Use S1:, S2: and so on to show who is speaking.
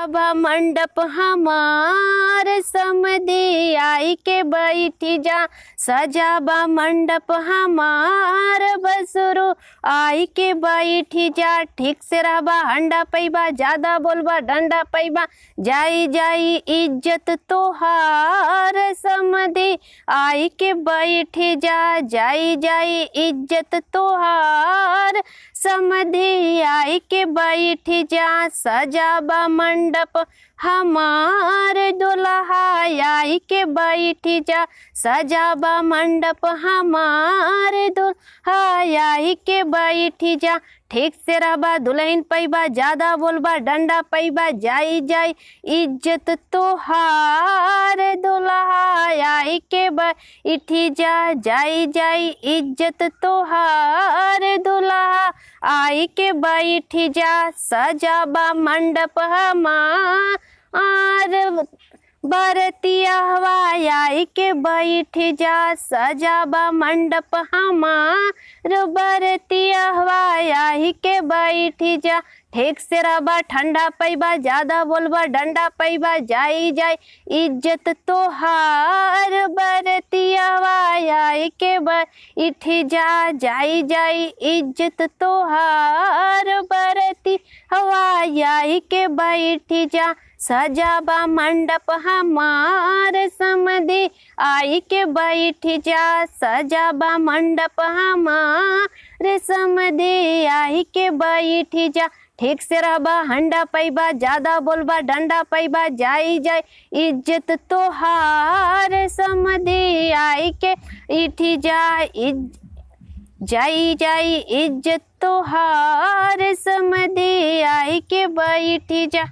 S1: सजाबा मंडप हमार समधी आई के बैठी जा। सजाबा मंडप हमार बसुरो आई के बैठी जा। ठीक से रहबा हंडा पैबा ज्यादा बोलबा डंडा पैबा। जाई जाई इज्जत तोहार समधी आई के बैठी जा। जाई जाई इज्जत तोहार समधी आई के बैठी जा। सजाबा मंडप हमार दुल्हा आई के बैठी जा। सजाबा मंडप हमार दुल्हा आई के बैठी जा। ठीक से रहबा दुल्हन पैबा ज्यादा बोलबा डंडा पैबा। जाई जाई इज्जत तोहार दुल्हा आई के बैठी जा। जाई जाई इज्जत तोहार दुल्हा आई के बैठी जा। सजाबा मंडप हमार बरतिया आई के बैठी जा। सजाबा मंडप हमार बरतिया आई के बैठी जा। ठीक से रहबा ठंडा पैबा ज्यादा बोलबा डंडा पैबा। जाई जाई इज्जत तोहार बरतिया आई के बैठी जा। जाई जाई इज्जत तोहार बरती आई के बैठी जा। सजाबा मंडप हमार समधी आई के बैठी जा। सजाबा मंडप हमार समधी आई के बैठी जा। ठीक से रहबा हंडा पैबा ज्यादा बोलबा डंडा पैबा। जाई जाई इज्जत तोहार समधी आई के बैठी जा। जाई जाई इज्जत तोहार समधी आई के बैठी जा।